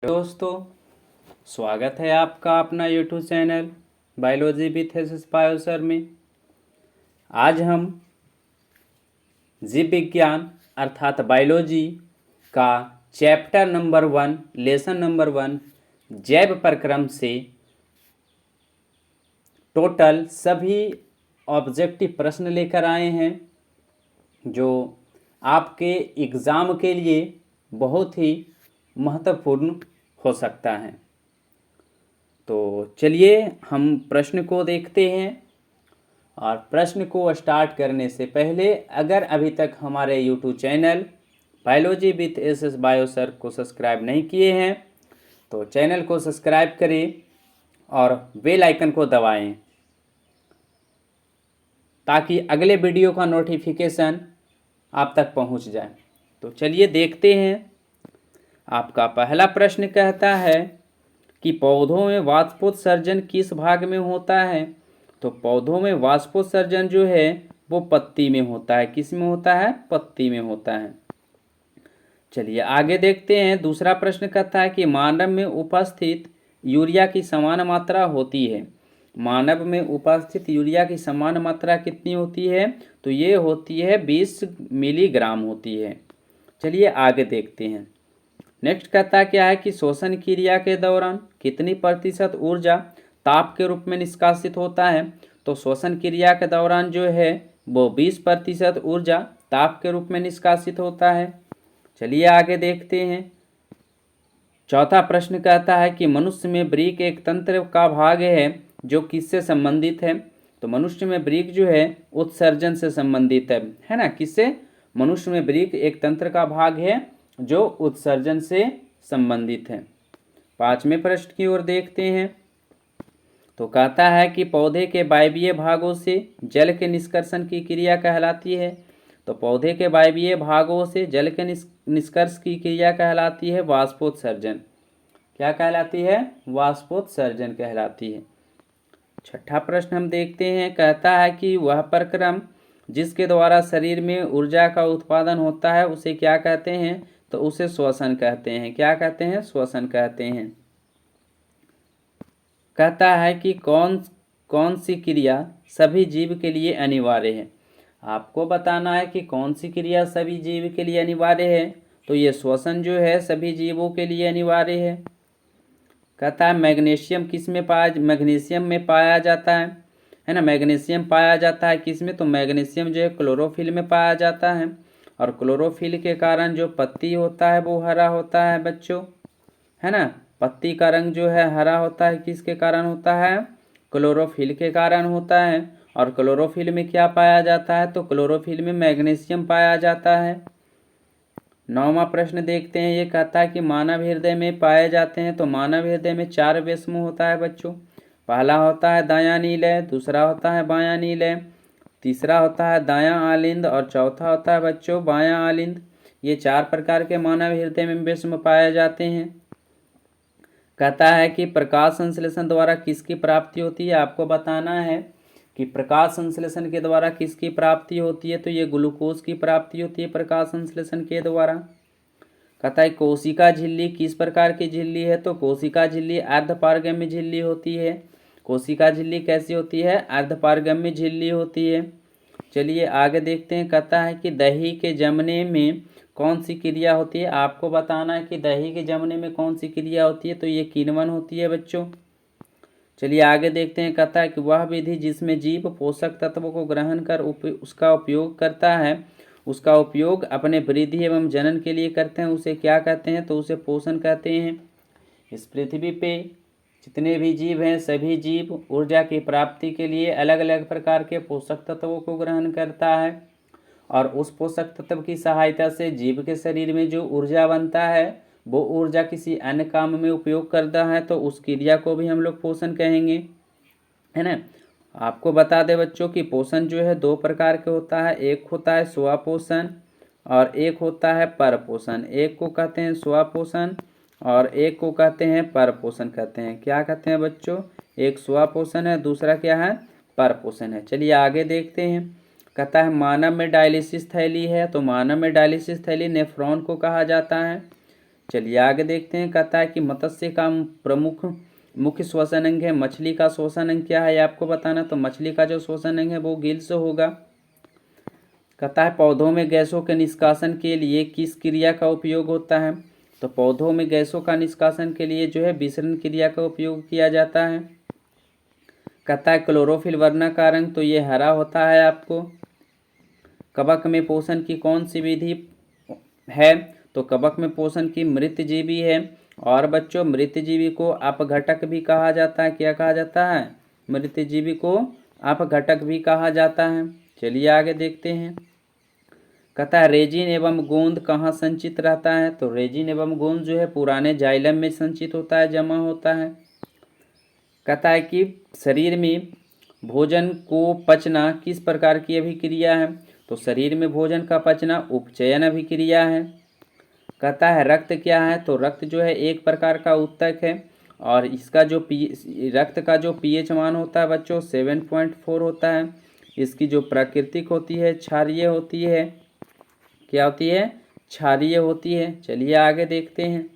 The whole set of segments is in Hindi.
दोस्तों, स्वागत है आपका अपना YouTube channel biology with SS bio sir में। आज हम जीव विज्ञान अर्थात बायोलॉजी का चैप्टर नंबर 1 लेसन नंबर 1 जैव प्रक्रम से टोटल सभी ऑब्जेक्टिव प्रश्न लेकर आए हैं जो आपके एग्ज़ाम के लिए बहुत ही महत्वपूर्ण हो सकता है। तो चलिए हम प्रश्न को देखते हैं। और प्रश्न को स्टार्ट करने से पहले अगर अभी तक हमारे YouTube channel biology with SS bio sir को सब्सक्राइब नहीं किए हैं तो चैनल को सब्सक्राइब करें और बेल आइकन को दबाएं ताकि अगले वीडियो का नोटिफिकेशन आप तक पहुंच जाए। तो चलिए देखते हैं। आपका पहला प्रश्न कहता है कि पौधों में वाष्पोत्सर्जन किस भाग में होता है। तो पौधों में वाष्पोत्सर्जन जो है वो पत्ती में होता है। किस में होता है? पत्ती में होता है। चलिए आगे देखते हैं। दूसरा प्रश्न कहता है कि मानव में उपस्थित यूरिया की समान मात्रा होती है। मानव में उपस्थित यूरिया की समान मात्रा कितनी होती है? तो ये होती है 20 मिलीग्राम होती है। चलिए आगे देखते हैं। नेक्स्ट कहता क्या है कि श्वसन क्रिया के दौरान कितनी प्रतिशत ऊर्जा ताप के रूप में निष्कासित होता है। तो श्वसन क्रिया के दौरान जो है वो 20% ऊर्जा ताप के रूप में निष्कासित होता है। चलिए आगे देखते हैं। चौथा प्रश्न कहता है कि मनुष्य में वृक्क एक तंत्र का भाग है जो किससे संबंधित है। तो मनुष्य में वृक्क जो है उत्सर्जन से संबंधित है ना। किससे? मनुष्य में वृक्क एक तंत्र का भाग है जो उत्सर्जन से संबंधित है। पांचवें प्रश्न की ओर देखते हैं। तो कहता है कि पौधे के वायवीय भागों से जल के निष्कर्षण की क्रिया कहलाती है। तो पौधे के वायवीय भागों से जल के निष्कर्ष की क्रिया कहलाती है वाष्पोत्सर्जन। क्या कहलाती है? वाष्पोत्सर्जन कहलाती है। छठा प्रश्न हम देखते हैं। कहता है कि वह प्रक्रम जिसके द्वारा शरीर में ऊर्जा का उत्पादन होता है उसे क्या कहते हैं। तो उसे श्वसन कहते हैं। क्या कहते हैं? श्वसन कहते हैं। कहता है कि कौन कौन सी क्रिया सभी जीव के लिए अनिवार्य है। आपको बताना है कि कौन सी क्रिया सभी जीव के लिए अनिवार्य है। तो ये श्वसन जो है सभी जीवों के लिए अनिवार्य है। कहता है मैग्नीशियम किस में मैग्नीशियम में पाया जाता है ना। मैग्नीशियम पाया जाता है किस में? तो मैग्नीशियम जो है क्लोरोफिल में पाया जाता है। और क्लोरोफिल के कारण जो पत्ती होता है वो हरा होता है बच्चों, है ना। पत्ती का रंग जो है हरा होता है किसके कारण होता है? क्लोरोफिल के कारण होता है। और क्लोरोफिल में क्या पाया जाता है? तो क्लोरोफिल में मैग्नीशियम पाया जाता है। नौवां प्रश्न देखते हैं। ये कहता है कि मानव हृदय में पाए जाते हैं। तो मानव हृदय में 4 वेश्म होता है बच्चों। पहला होता है दायां नीलय, दूसरा होता है बायां नीलय, तीसरा होता है दायां आलिंद और चौथा होता है बच्चों बायां आलिंद। ये 4 प्रकार के मानव हृदय में वेश्म पाए जाते हैं। कहता है कि प्रकाश संश्लेषण द्वारा किसकी प्राप्ति होती है। आपको बताना है कि प्रकाश संश्लेषण के द्वारा किसकी प्राप्ति होती है। तो ये ग्लूकोज की प्राप्ति होती है प्रकाश संश्लेषण के द्वारा। कहता है कोशिका झिल्ली किस प्रकार की झिल्ली है। तो कोशिका झिल्ली अर्धपारगम्य झिल्ली होती है। कोशिका झिल्ली कैसी होती है? अर्धपारगम्य झिल्ली होती है। चलिए आगे देखते हैं। कहता है कि दही के जमने में कौन सी क्रिया होती है। आपको बताना है कि दही के जमने में कौन सी क्रिया होती है। तो ये किण्वन होती है बच्चों। चलिए आगे देखते हैं। कहता है कि वह विधि जिसमें जीव पोषक तत्वों को ग्रहण कर उसका उपयोग करता है, उसका उपयोग अपने वृद्धि एवं जनन के लिए करते हैं, उसे क्या कहते हैं। तो उसे पोषण कहते हैं। इस पृथ्वी पे जितने भी जीव हैं सभी जीव ऊर्जा की प्राप्ति के लिए अलग अलग प्रकार के पोषक तत्वों को ग्रहण करता है। और उस पोषक तत्व की सहायता से जीव के शरीर में जो ऊर्जा बनता है वो ऊर्जा किसी अन्य काम में उपयोग करता है। तो उस क्रिया को भी हम लोग पोषण कहेंगे, है ना। आपको बता दें बच्चों कि पोषण जो है 2 प्रकार के होता है। एक होता है स्वपोषण और एक होता है परपोषण। एक को कहते हैं स्वपोषण और एक को कहते हैं परपोषण कहते हैं। क्या कहते हैं बच्चों? एक स्वपोषण है, दूसरा क्या है? परपोषण है। चलिए आगे देखते हैं। कहता है मानव में डायलिसिस थैली है। तो मानव में डायलिसिस थैली नेफ्रॉन को कहा जाता है। चलिए आगे देखते हैं। कहता है कि मत्स्य का प्रमुख मुख्य श्वसन अंग है। मछली का श्वसन अंग क्या है आपको बताना। तो मछली का जो श्वसन अंग है वो गिल्स होगा। कहता है पौधों में गैसों के निष्कासन के लिए किस क्रिया का उपयोग होता है। तो पौधों में गैसों का निष्कासन के लिए जो है विसरण क्रिया का उपयोग किया जाता है। कहता है क्लोरोफिल वर्ण का रंग तो ये हरा होता है आपको। कवक में पोषण की कौन सी विधि है। तो कवक में पोषण की मृतजीवी है। और बच्चों मृतजीवी को अपघटक भी कहा जाता है। क्या कहा जाता है। मृतजीवी को अपघटक भी कहा जाता है। चलिए आगे देखते हैं। कहता है रेजिन एवं गोंद कहाँ संचित रहता है। तो रेजिन एवं गोंद जो है पुराने जाइलम में संचित होता है, जमा होता है। कहता है कि शरीर में भोजन को पचना किस प्रकार की अभिक्रिया है। तो शरीर में भोजन का पचना उपचयन अभिक्रिया है। कहता है रक्त क्या है। तो रक्त जो है एक प्रकार का उत्तक है और इसका जो रक्त का जो पीएच मान होता है बच्चों 7.4 होता है। इसकी जो प्राकृतिक होती है क्षारीय होती है। क्या होती है। क्षारीय होती है। चलिए आगे देखते हैं।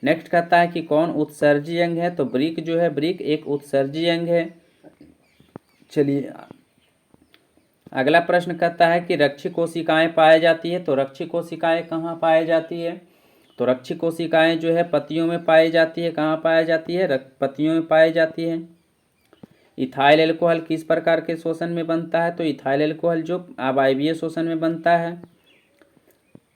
नेक्स्ट कहता है कि कौन उत्सर्जी अंग है। तो वृक्क जो है वृक्क एक उत्सर्जी अंग है। चलिए अगला प्रश्न कहता है कि रक्षी कोशिकाएं पाई जाती है। तो रक्षी कोशिकाएं कहाँ पाई जाती है। तो रक्षी कोशिकाएं जो है पत्तियों में पाई जाती है। कहाँ पाई जाती है। पत्तियों में पाई जाती है। इथाइल एल्कोहल किस प्रकार के शोषण में बनता है। तो इथाइल एल्कोहल जो अवायवीय शोषण में बनता है।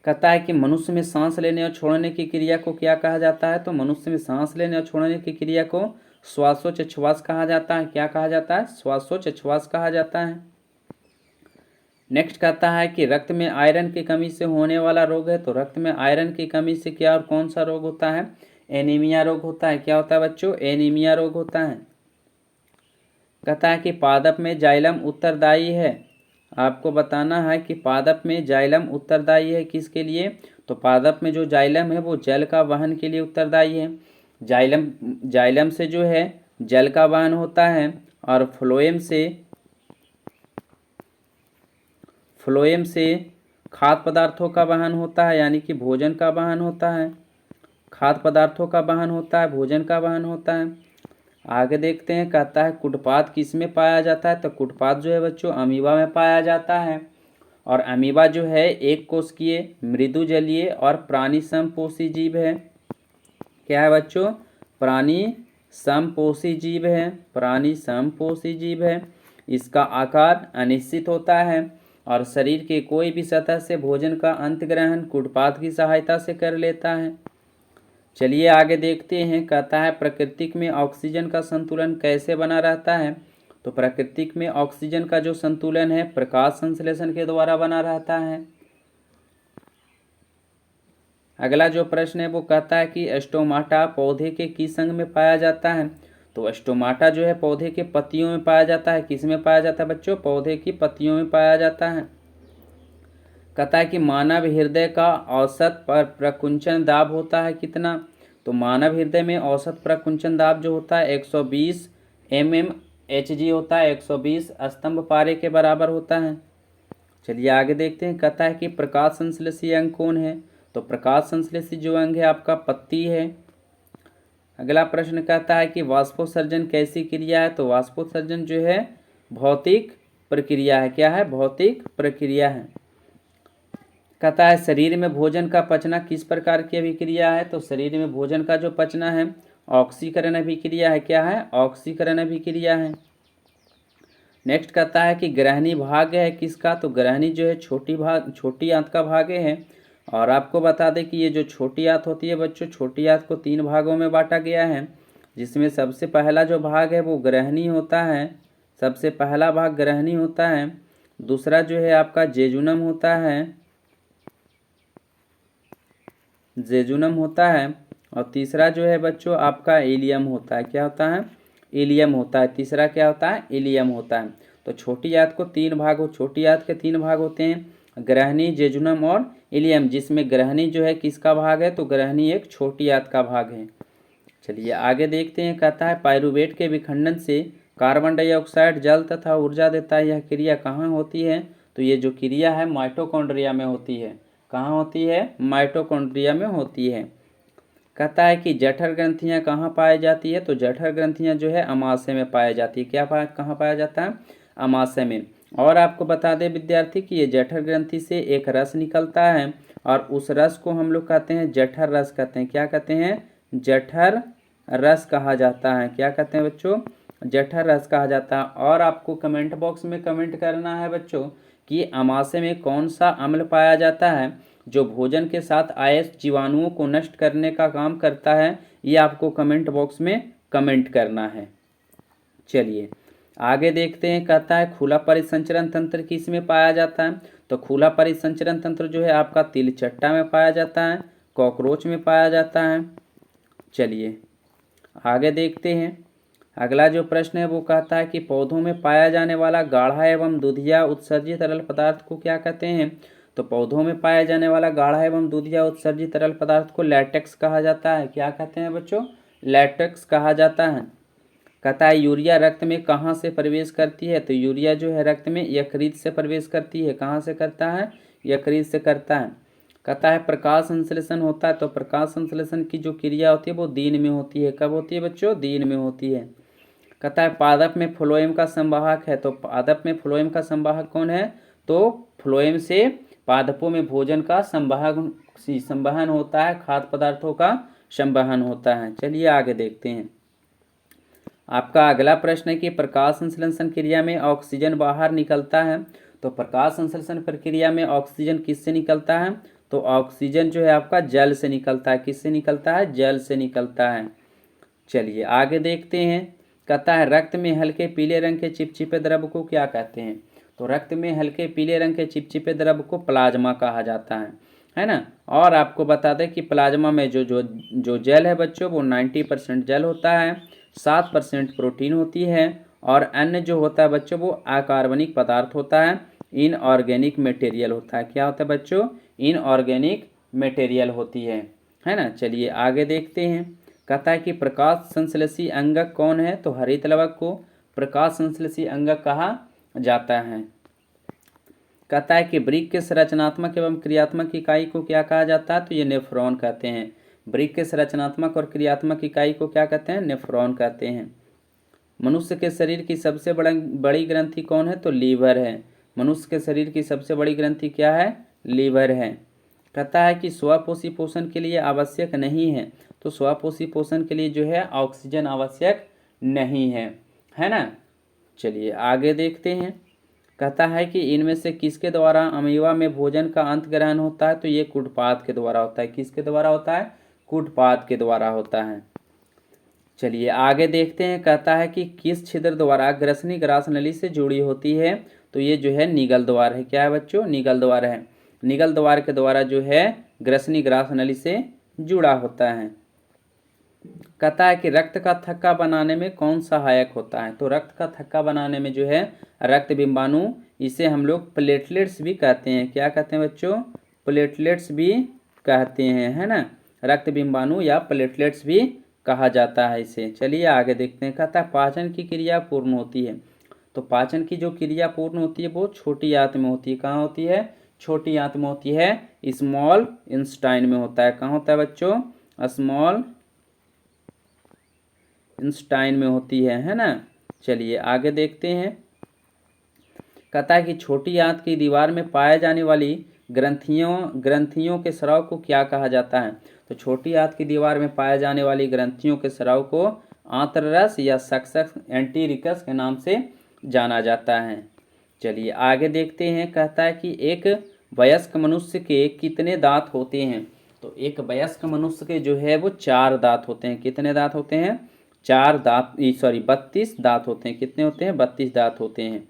कहता है कि मनुष्य में सांस लेने और छोड़ने की क्रिया को क्या कहा जाता है। तो मनुष्य में सांस लेने और छोड़ने की क्रिया को श्वासोच्छ्वास कहा जाता है। क्या कहा जाता है। श्वासोच्छ्वास कहा जाता है। नेक्स्ट कहता है कि रक्त में आयरन की कमी से होने वाला रोग है। तो रक्त में आयरन की कमी से क्या और कौन सा रोग होता है। एनीमिया रोग होता है। क्या होता है बच्चों। एनीमिया रोग होता है। कहता है कि पादप में जाइलम उत्तरदायी है। आपको बताना है कि पादप में जाइलम उत्तरदायी है किसके लिए। तो पादप में जो जाइलम है वो जल का वहन के लिए उत्तरदायी है। जाइलम से जो है जल का वहन होता है और फ्लोएम से खाद्य पदार्थों का वहन होता है, यानी कि भोजन का वहन होता है। खाद्य पदार्थों का वहन होता है, भोजन का वहन होता है। आगे देखते हैं। कहता है कुटपाद किस में पाया जाता है। तो कुटपाद जो है बच्चों अमीबा में पाया जाता है। और अमीबा जो है एक कोशिकीय मृदु जलीय और प्राणी समपोषी जीव है। क्या है बच्चों। प्राणी समपोषी जीव है। प्राणी समपोषी जीव है। इसका आकार अनिश्चित होता है और शरीर के कोई भी सतह से भोजन का अंतग्रहण कुटपाद की सहायता से कर लेता है। चलिए आगे देखते हैं। कहता है प्राकृतिक में ऑक्सीजन का संतुलन कैसे बना रहता है। तो प्राकृतिक में ऑक्सीजन का जो संतुलन है प्रकाश संश्लेषण के द्वारा बना रहता है। अगला जो प्रश्न है वो कहता है कि स्टोमाटा पौधे के किस अंग में पाया जाता है। तो स्टोमाटा जो है पौधे के पत्तियों में पाया जाता है। किस में पाया जाता है बच्चों। पौधे की पत्तियों में पाया जाता है। कहता है कि मानव हृदय का औसत प्रकुंचन दाब होता है कितना। तो मानव हृदय में औसत प्रकुंचन दाब जो होता है 120 mmHg होता है। 120 स्तंभ पारे के बराबर होता है। चलिए आगे देखते हैं। कहता है कि प्रकाश संश्लेषी अंग कौन है। तो प्रकाश संश्लेषी जो अंग है आपका पत्ती है। अगला प्रश्न कहता है कि वाष्पोत्सर्जन कैसी क्रिया है। तो वाष्पोत्सर्जन जो है भौतिक प्रक्रिया है। क्या है। भौतिक प्रक्रिया है। कहता है शरीर में भोजन का पचना किस प्रकार की अभिक्रिया है। तो शरीर में भोजन का जो पचना है ऑक्सीकरण अभिक्रिया है। क्या है। ऑक्सीकरण अभिक्रिया है। नेक्स्ट कहता है कि ग्रहणी भाग्य है किसका। तो ग्रहणी जो है छोटी आंत का भाग्य है। और आपको बता दें कि ये जो छोटी आंत होती है बच्चों, छोटी आंत को 3 भागों में बांटा गया है, जिसमें सबसे पहला जो भाग है वो ग्रहणी होता है। सबसे पहला भाग ग्रहणी होता है। दूसरा जो है आपका जेजुनम होता है। जेजुनम होता है। और तीसरा जो है बच्चों आपका इलियम होता है। क्या होता है। इलियम होता है। तीसरा क्या होता है। इलियम होता है। तो छोटी आंत को 3 भाग छोटी आंत के 3 भाग होते हैं, ग्रहणी, जेजुनम और इलियम, जिसमें ग्रहणी जो है किसका भाग है। तो ग्रहणी एक छोटी आंत का भाग है। चलिए आगे देखते हैं। कहता है पाइरूवेट के विखंडन से कार्बन डाइऑक्साइड जल तथा ऊर्जा देता है। यह क्रिया कहाँ होती है। तो ये जो क्रिया है माइटोकॉन्ड्रिया में होती है। कहाँ होती है? माइटोकॉन्ड्रिया में होती है। कहता है कि जठर ग्रंथियाँ कहाँ पाई जाती है? तो जठर ग्रंथियाँ जो है अमाशय में पाई जाती है। कहाँ पाया जाता है? अमाशय में। और आपको बता दें विद्यार्थी कि ये जठर ग्रंथि से एक रस निकलता है और उस रस को हम लोग कहते हैं जठर रस कहते हैं। क्या कहते हैं? जठर रस कहा जाता है। क्या कहते हैं बच्चों? जठर रस कहा जाता है। और आपको कमेंट बॉक्स में कमेंट करना है बच्चों कि अमाशय में कौन सा अम्ल पाया जाता है जो भोजन के साथ आए जीवाणुओं को नष्ट करने का काम करता है। ये आपको कमेंट बॉक्स में कमेंट करना है। चलिए आगे देखते हैं। कहता है खुला परिसंचरण तंत्र किस में पाया जाता है? तो खुला परिसंचरण तंत्र जो है आपका तिलचट्टा में पाया जाता है, कॉकरोच में पाया जाता है। चलिए आगे देखते हैं। अगला जो प्रश्न है वो कहता है कि पौधों में पाया जाने वाला गाढ़ा एवं दूधिया उत्सर्जित तरल पदार्थ को क्या कहते हैं? तो पौधों में पाया जाने वाला गाढ़ा एवं दूधिया उत्सर्जित तरल पदार्थ को लैटेक्स कहा जाता है। क्या कहते हैं बच्चों? लैटेक्स कहा जाता है। कहता है यूरिया रक्त में कहाँ से प्रवेश करती है? तो यूरिया जो है रक्त में यकृत से प्रवेश करती है। कहाँ से करता है? यकृत से करता है। कहता है प्रकाश संश्लेषण होता है। तो प्रकाश संश्लेषण की जो क्रिया होती है वो दिन में होती है। कब होती है बच्चों? दिन में होती है। कहता है पादप में फ्लोएम का संवाहक है। तो पादप में फ्लोएम का संवाहक कौन है? तो फ्लोएम से पादपों में भोजन का संवहन होता है, खाद्य पदार्थों का संवहन होता है। चलिए आगे देखते हैं। आपका अगला प्रश्न है कि प्रकाश संश्लेषण क्रिया में ऑक्सीजन बाहर निकलता है। तो प्रकाश संश्लेषण प्रक्रिया में ऑक्सीजन किससे निकलता है? तो ऑक्सीजन जो है आपका जल से निकलता है। किससे निकलता है? जल से निकलता है। चलिए आगे देखते हैं। कहता है रक्त में हल्के पीले रंग के चिपचिपे द्रव को क्या कहते हैं? तो रक्त में हल्के पीले रंग के चिपचिपे द्रव को प्लाज्मा कहा जाता है ना। और आपको बता दें कि प्लाज्मा में जो जल है बच्चों वो 90% जल होता है, 7% प्रोटीन होती है और अन्य जो होता है बच्चों वो अकार्बनिक पदार्थ होता है, इनऑर्गेनिक मटेरियल होता है। क्या होता है बच्चों? इनऑर्गेनिक मटेरियल होती है ना। चलिए आगे देखते हैं। कहता है कि प्रकाश संश्लेषी अंगक कौन है? तो हरित लवक को प्रकाश संश्लेषी अंगक कहा जाता है। कहता है कि वृक्क के संरचनात्मक एवं क्रियात्मक इकाई को क्या कहा जाता है? तो ये नेफ्रॉन कहते हैं। वृक्क के संरचनात्मक और क्रियात्मक इकाई को क्या कहते हैं? नेफ्रॉन कहते हैं। मनुष्य के शरीर की सबसे बड़ी ग्रंथि कौन है? तो लीवर है। मनुष्य के शरीर की सबसे बड़ी ग्रंथि क्या है? लीवर है। कहता है कि स्वपोषी पोषण के लिए आवश्यक नहीं है। तो स्वपोषी पोषण के लिए जो है ऑक्सीजन आवश्यक नहीं है ना। चलिए आगे देखते हैं। कहता है कि इनमें से किसके द्वारा अमीबा में भोजन का अंत ग्रहण होता है? तो ये कुटपाद के द्वारा होता है। किसके द्वारा होता है? कुटपाद के द्वारा होता है। चलिए आगे देखते हैं। कहता है कि किस छिद्र द्वारा ग्रसनी ग्रास नली से जुड़ी होती है? तो ये जो है निगल द्वार है। क्या है बच्चों? निगल द्वार है। निगल द्वार के द्वारा जो है ग्रसनी ग्रास नली से जुड़ा होता है। कहता है कि रक्त का थक्का बनाने में कौन सहायक होता है? तो रक्त का थक्का बनाने में जो है रक्त बिंबाणु, इसे हम लोग प्लेटलेट्स भी कहते हैं। क्या कहते हैं बच्चों? प्लेटलेट्स भी कहते हैं, है ना। रक्त बिंबाणु या प्लेटलेट्स भी कहा जाता है इसे। चलिए आगे देखते हैं। कहता है पाचन की क्रिया पूर्ण होती है। तो पाचन की जो क्रिया पूर्ण होती है वो छोटी आंत में होती है। कहाँ होती है? छोटी आंत में होती है, स्मॉल इंस्टाइन में होता है। कहाँ होता है बच्चों? स्मॉल इंस्टाइन में होती है ना। चलिए आगे देखते हैं। कहता है कि छोटी आंत की दीवार में पाए जाने वाली ग्रंथियों के स्राव को क्या कहा जाता है? तो छोटी आंत की दीवार में पाए जाने वाली ग्रंथियों के स्राव को आंत्ररस या सक्सस एंटीरिकस के नाम से जाना जाता है। चलिए आगे देखते हैं। कहता है कि एक वयस्क मनुष्य के कितने दांत होते हैं? तो एक वयस्क मनुष्य के जो है वो 4 दांत होते हैं। कितने दांत होते हैं? 32 दांत होते हैं। कितने होते हैं? 32 दांत होते हैं।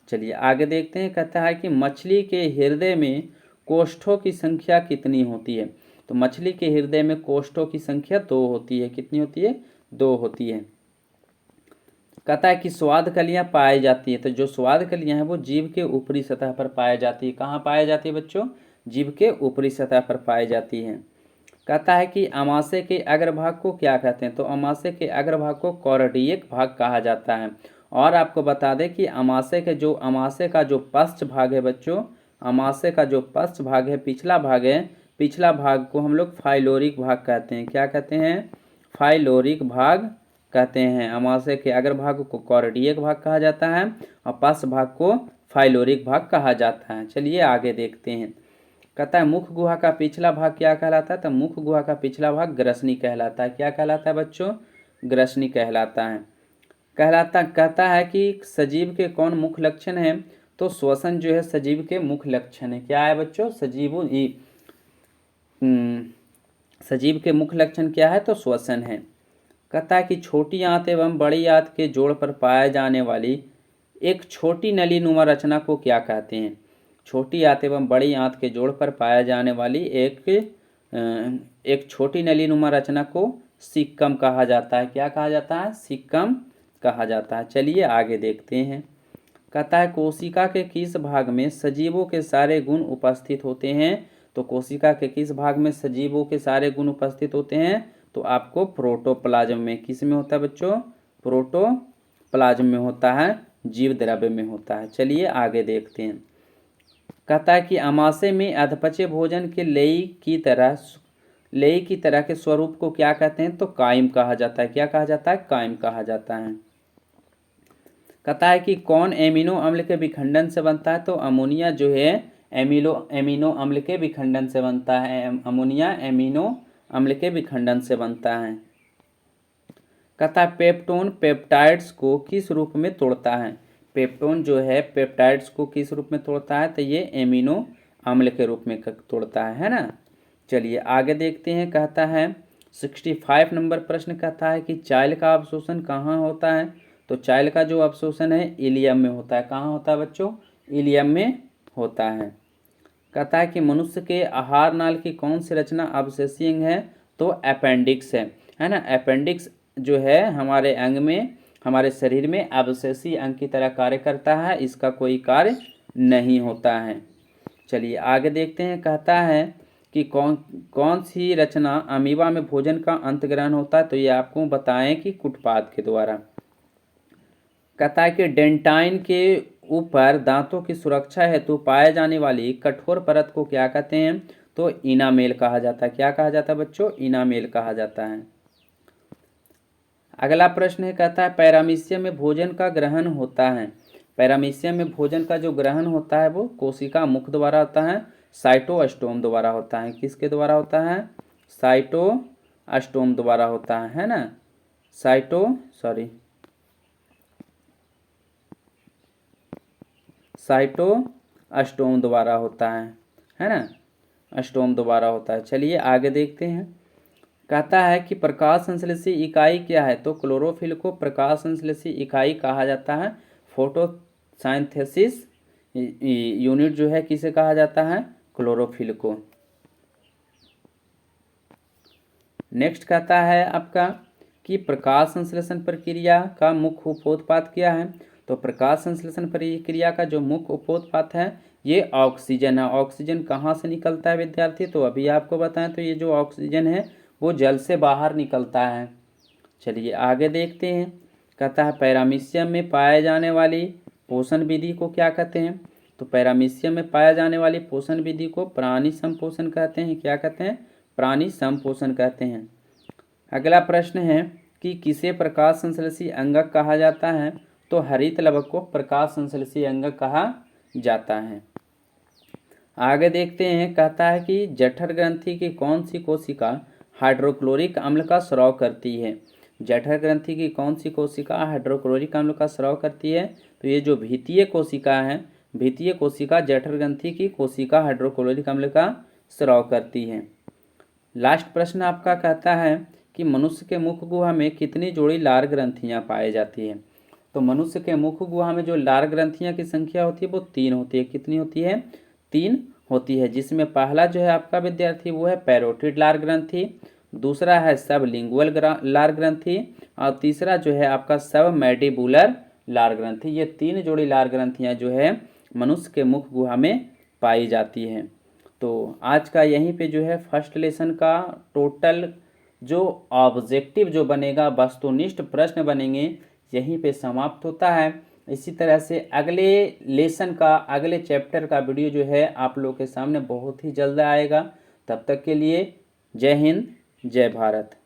चलिए आगे देखते हैं। कहता है कि मछली के हृदय में कोष्ठों की संख्या कितनी होती है? तो मछली के हृदय में कोष्ठों की संख्या 2 होती है। कितनी होती है? 2 होती है। कहता है कि स्वाद कलियां पाई जाती है। तो जो स्वाद कलियां हैं वो जीभ के ऊपरी सतह पर पाई जाती है। कहाँ पाई जाती है बच्चों? जीभ के ऊपरी सतह पर पाई जाती है। कहता है कि अमाशय के अग्रभाग को क्या कहते हैं? तो अमाशय के अग्रभाग को कॉर्डियक भाग कहा जाता है। और आपको बता दें कि अमाशय का जो पश्च भाग है बच्चों, अमाशय का जो पश्च भाग है, पिछला भाग है, पिछला भाग को हम लोग फाइलोरिक भाग कहते हैं। क्या कहते हैं? फाइलोरिक भाग कहते हैं। अमाशय के अग्र भाग को कॉर्डियक भाग कहा जाता है और पश्च भाग को फाइलोरिक भाग कहा जाता है। चलिए आगे देखते हैं। कहता है मुख गुहा का पिछला भाग क्या कहलाता है? तो मुख गुहा का पिछला भाग ग्रसनी कहलाता है। क्या कहलाता है बच्चों? ग्रसनी कहलाता है। कहता है कि सजीव के कौन मुख्य लक्षण है? तो श्वसन जो है सजीव के मुख्य लक्षण है। क्या है बच्चों? सजीव के मुख्य लक्षण क्या है? तो श्वसन है। कहता है कि छोटी आंत एवं बड़ी आंत के जोड़ पर पाए जाने वाली एक छोटी नली नुमा रचना को क्या कहते हैं? छोटी आंत एवं बड़ी आंत के जोड़ पर पाया जाने वाली एक छोटी नली नुमा रचना को सिक्कम कहा जाता है। क्या कहा जाता है? सिक्कम कहा जाता है। चलिए आगे देखते हैं। कहता है कोशिका के किस भाग में सजीवों के सारे गुण उपस्थित होते हैं? तो कोशिका के किस भाग में सजीवों के सारे गुण उपस्थित होते हैं? तो आपको प्रोटोप्लाज्म में। किस में होता है बच्चों? प्रोटोप्लाज्म में होता है, जीव द्रव्य में होता है। चलिए आगे देखते हैं। कहता है कि अमाशय में अधपचे भोजन के लेई की तरह के स्वरूप को क्या कहते हैं? तो कायम कहा जाता है। क्या कहा जाता है? कायम कहा जाता है। कहता है कि कौन एमिनो अम्ल के विखंडन से बनता है? तो अमोनिया जो है एमिनो अम्ल के विखंडन से बनता है। अमोनिया एमिनो अम्ल के विखंडन से बनता है। कहता है पेप्टोन पेप्टाइड्स को किस रूप में तोड़ता है? पेप्टोन जो है पेप्टाइड्स को किस रूप में तोड़ता है? तो ये एमिनो अम्ल के रूप में तोड़ता है ना। चलिए आगे देखते हैं। कहता है 65 नंबर प्रश्न कहता है कि चाइल्ड का अवशोषण कहाँ होता है? तो चाइल्ड का जो अवशोषण है इलियम में होता है। कहाँ होता है बच्चों? इलियम में होता है। कहता है कि मनुष्य के आहार नाल की कौन सी रचना अवशेषीय अंग है? तो अपेंडिक्स है ना। अपेंडिक्स जो है हमारे अंग में, हमारे शरीर में अवशेषीय अंग की तरह कार्य करता है। इसका कोई कार्य नहीं होता है। चलिए आगे देखते हैं। कहता है कि कौन सी रचना अमीबा में भोजन का अंतग्रहण होता है? तो ये आपको बताएं कि कुटपाद के द्वारा। कहता है कि डेंटाइन के ऊपर दांतों की सुरक्षा हेतु पाए जाने वाली कठोर परत को क्या कहते हैं? तो इनामेल कहा जाता है। क्या कहा जाता है बच्चों? इनामेल कहा जाता है। अगला प्रश्न है, कहता है पैरामीशियम में भोजन का ग्रहण होता है। पैरामीशियम में भोजन का जो ग्रहण होता है वो कोशिका मुख द्वारा होता है, साइटोस्टोम द्वारा होता है। किसके द्वारा होता है? साइटोस्टोम द्वारा होता है ना। साइटोस्टोम द्वारा होता है ना। स्टोम द्वारा होता है। चलिए आगे देखते हैं। कहता है कि प्रकाश संश्लेषी इकाई क्या है? तो क्लोरोफिल को प्रकाश संश्लेषी इकाई कहा जाता है। फोटोसाइंथेसिस यूनिट जो है किसे कहा जाता है? क्लोरोफिल को। नेक्स्ट कहता है आपका कि प्रकाश संश्लेषण प्रक्रिया का मुख्य उपोत्पाद क्या है? तो प्रकाश संश्लेषण प्रक्रिया का जो मुख्य उपोत्पाद है ये ऑक्सीजन है। ऑक्सीजन कहाँ से निकलता है विद्यार्थी? तो अभी आपको बताएं तो ये जो ऑक्सीजन है वो जल से बाहर निकलता है। चलिए आगे देखते हैं। कहता है पैरामीशियम में पाए जाने वाली पोषण विधि को क्या कहते हैं? तो पैरामीशियम में पाया जाने वाली पोषण विधि को प्राणी संपोषण कहते हैं। क्या कहते हैं? प्राणी संपोषण कहते हैं। अगला प्रश्न है कि किसे प्रकाश संश्लेषी अंगक कहा जाता है? तो हरित लवक को प्रकाश संश्लेषी अंगक कहा जाता है। आगे देखते हैं। कहता है कि जठर ग्रंथि की कौन सी कोशिका हाइड्रोक्लोरिक अम्ल का स्राव करती है? जठर ग्रंथि की कौन सी कोशिका हाइड्रोक्लोरिक अम्ल का स्राव करती है? तो ये जो भीतीय कोशिका है, भीतीय कोशिका जठर ग्रंथि की कोशिका हाइड्रोक्लोरिक अम्ल का स्राव करती है। लास्ट प्रश्न आपका कहता है कि मनुष्य के मुख गुहा में कितनी जोड़ी लार ग्रंथियां पाई जाती है? तो मनुष्य के मुख गुहा में जो लार ग्रंथियां की संख्या होती है वो 3 होती है। कितनी होती है? 3 होती है। जिसमें पहला जो है आपका विद्यार्थी वो है पैरोटिड लार ग्रंथि, दूसरा है सबलिंगुअल लार ग्रंथि और तीसरा जो है आपका सब मैडिबुलर लार ग्रंथि। ये 3 जोड़ी लार ग्रंथियां जो है मनुष्य के मुख गुहा में पाई जाती हैं। तो आज का यहीं पे जो है फर्स्ट लेसन का टोटल जो ऑब्जेक्टिव जो बनेगा, वस्तुनिष्ठ प्रश्न बनेंगे, यहीं पे समाप्त होता है। इसी तरह से अगले लेसन का, अगले चैप्टर का वीडियो जो है आप लोग के सामने बहुत ही जल्द आएगा। तब तक के लिए जय हिंद, जय भारत।